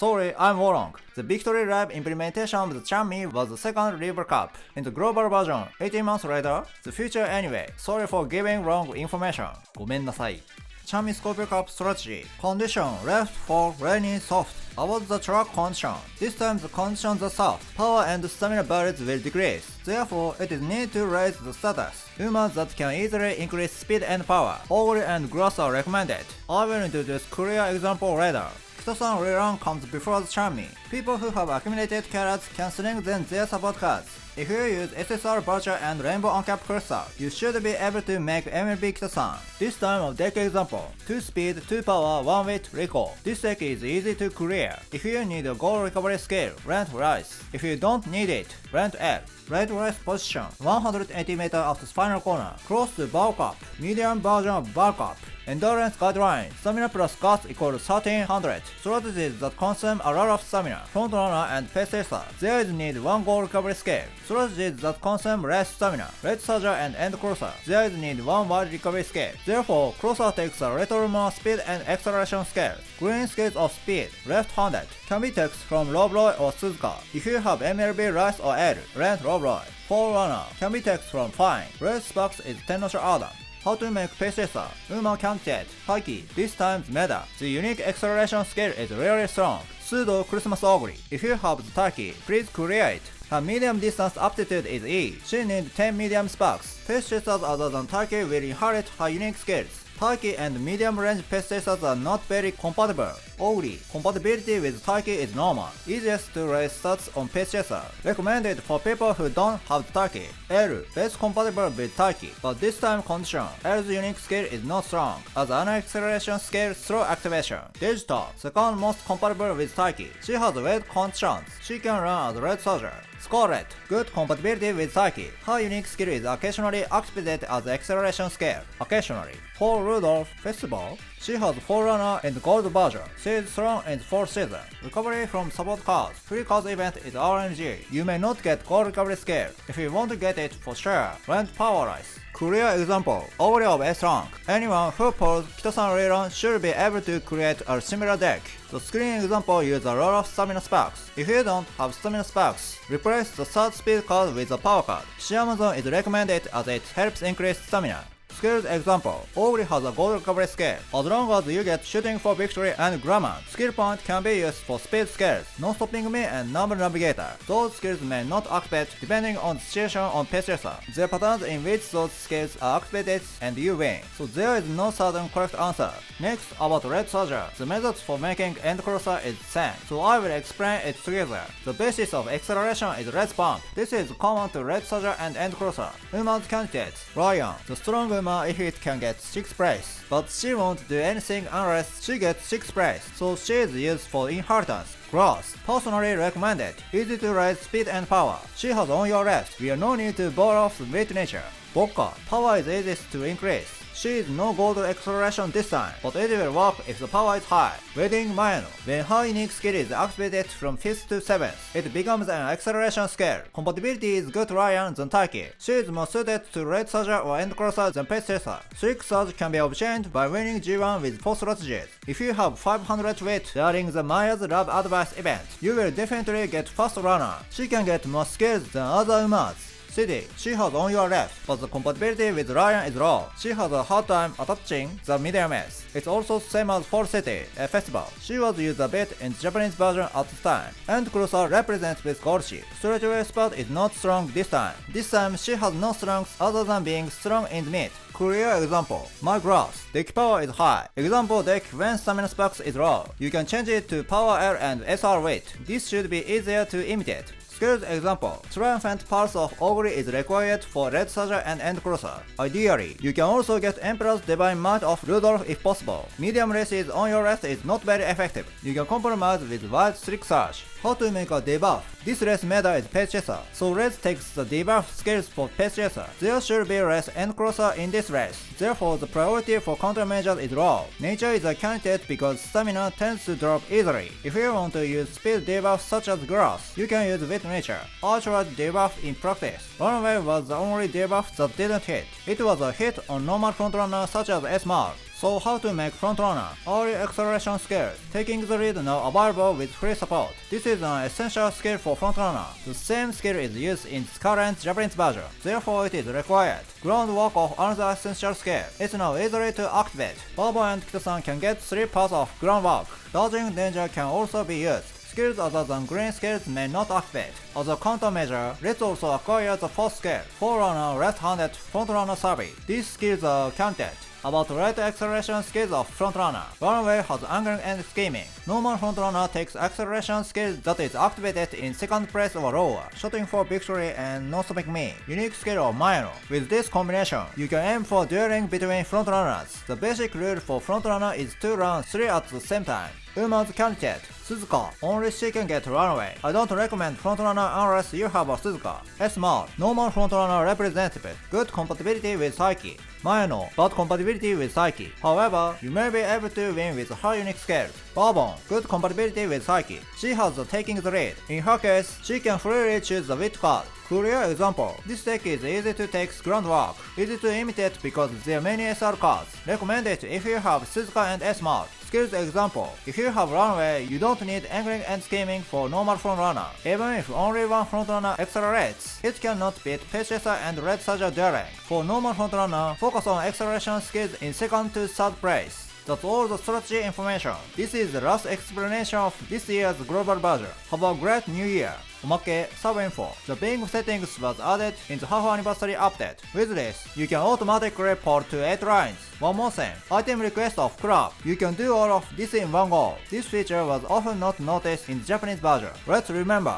Sorry, I'm wrong. The Victory Lab implementation of the Chami was the second River Cup. In the global version, 18 months later, the future anyway. Sorry for giving wrong information. ごめんなさい。Chami Scorpio Cup strategy. Condition left for rainy soft. About the track condition. This time the conditions are soft. Power and stamina barriers will decrease. Therefore, it is need to raise the status. Humans that can easily increase speed and power. Ogre and grass are recommended. I will introduce clear example later. Kito-san rerun comes before the Chami. People who have accumulated carrots can sling them their support cards. If you use SSR Vulture and Rainbow Uncap Crystal, you should be able to make MLB Kito-san. This time of deck example, 2 speed, 2 power, 1 wit, recall. This deck is easy to clear. If you need a goal recovery skill, rent Rice. If you don't need it, rent L. Right Rice position, 180 meter after final corner, close to bulk up, medium version of bulk up. Endurance guideline, stamina plus guts equals 1300. Strategies that consume a lot of stamina, front runner and pace chaser. There is need 1 goal recovery scale. Strategies that consume less stamina, red surger and end crosser. There is need 1 wide recovery scale. Therefore, crosser takes a little more speed and acceleration scale. Green scales of speed, left-handed, can be text from Robroy or Suzuka. If you have MLB Rice or L, rent Robroy. Forerunner, can be text from Fine. Red Sparks is Tenosha Adam. How to make pace chaser, Uma candidate, Haki, this time's meta. The unique acceleration scale is really strong. Pseudo Christmas Ogre. If you have the Turkey, please clear it. Her medium distance aptitude is E. She needs 10 medium sparks. Pace chasers other than Turkey will inherit her unique skills. Turkey and medium range pace chasers are not very compatible. Ogre, compatibility with Turkey is normal. Easiest to raise stats on pace chaser. Recommended for people who don't have Turkey. L, best compatible with Turkey, but this time condition. L's unique skill is not strong, as an acceleration skill through activation. Digital, second most compatible with Turkey. She has red conditions. She can run as red soldier. Scarlet, good compatibility with Turkey. Her unique skill is occasionally activated as acceleration scale. Occasionally. For Rudolph Festival, she has Forerunner in the gold version. She is strong in the 4th season. Recovery from support cards. Free cards event is RNG. You may not get gold recovery scale. If you want to get it for sure, rent Power Rice. Clear example, Ogre of S rank. Anyone who pulls Kito-san rerun should be able to create a similar deck. The screen example uses a lot of stamina sparks. If you don't have stamina sparks, replace the 3rd speed card with a power card. Shiamazon is recommended as it helps increase stamina. Skills example, Ogre has a gold recovery scale. As long as you get shooting for victory and grammar, skill point can be used for speed skills, non-stopping me and number navigator. Those skills may not activate depending on the situation on pace chaser. There are patterns in which those skills are activated and you win. So there is no certain correct answer. Next, about red soldier. The methods for making end crosser is same, so I will explain it together. The basis of acceleration is red pump. This is common to red soldier and end crosser. Uma's candidates, Ryan. The strong Uma if it can get 6th place, but she won't do anything unless she gets 6th place, so she is used for inheritance. Grass, personally recommended, easy to raise speed and power. She has on your left, we are no need to borrow from weight nature. Vodka, power is easiest to increase. She is no gold acceleration this time, but it will work if the power is high. Wedding Mayano. When her unique skill is activated from 5th to 7th, it becomes an acceleration scale. Compatibility is good Ryan than Turkey. She is more suited to red soldier or end crosser than pace chaser. Trick surge can be obtained by winning G1 with 4 strategies. If you have 500 weight during the Maya's Love Advice event, you will definitely get fast runner. She can get more skills than other Umas. City, she has on your left, but the compatibility with Ryan is low. She has a hard time attaching the medium S. It's also same as for City, a festival. She was used a bit in the Japanese version at the time. And Crosser represents with gold sheet. Straightaway spot is not strong this time. This time she has no strengths other than being strong in the mid. Clear example, my grass. Deck power is high. Example deck when stamina sparks is low. You can change it to power L and SR weight. This should be easier to imitate. Skills example, Triumphant Pulse of Ogre is required for Red Soldier and End Crosser. Ideally, you can also get Emperor's Divine Might of Rudolph if possible. Medium races on your left is not very effective. You can compromise with White Strict Surge. How to make a debuff? This race meta is Pace Chaser, so Red takes the debuff skills for Pace Chaser. There should be less End Crosser in this race, therefore the priority for countermeasures is low. Nature is a candidate because stamina tends to drop easily. If you want to use speed debuffs such as Grass, you can use Wit Nature. I tried debuff in practice. Runaway was the only debuff that didn't hit. It was a hit on normal frontrunner such as S-Mark. So how to make frontrunner? Early acceleration skill. Taking the lead now available with free support. This is an essential skill for frontrunner. The same skill is used in its current Japanese version, therefore it is required. Groundwork of another essential skill. It's now easily to activate. Babo and Kita-san can get 3 parts of groundwork. Dodging danger can also be used. Skills other than green skills may not activate. As a countermeasure, let's also acquire the 4th skill, Forerunner left-handed frontrunner survey. These skills are counted. About right acceleration skills of frontrunner. Runaway has angling and scheming. Normal frontrunner takes acceleration skill that is activated in 2nd place or lower, shooting for victory and no stopping me. Unique skill of Maeno. With this combination, you can aim for dueling between frontrunners. The basic rule for frontrunner is to run 3 at the same time. Uma's candidate, Suzuka. Only she can get runaway. I don't recommend frontrunner unless you have a Suzuka. S-Mod. Normal frontrunner representative. Good compatibility with Psyche. Maeno. Bad compatibility with Psyche. However, you may be able to win with her unique skills. Bourbon. Good compatibility with Psyche. She has the taking the lead. In her case, she can freely choose the wit card. Clear example. This deck is easy to take groundwork, easy to imitate because there are many SR cards. Recommended if you have Suzuka and S-Mod. Skills example. If you have runaway, you don't need angling and scheming for normal frontrunner. Even if only one frontrunner accelerates, it cannot beat Pechesa and Red Saja dueling. For normal frontrunner, focus on acceleration skills in 2nd to 3rd place. That's all the strategy information. This is the last explanation of this year's global version. Have a great new year. Omake, sub-info. The Bing settings was added in the half anniversary update. With this, you can automatically port to 8 lines. One more thing, item request of club. You can do all of this in one go. This feature was often not noticed in the Japanese version. Let's remember,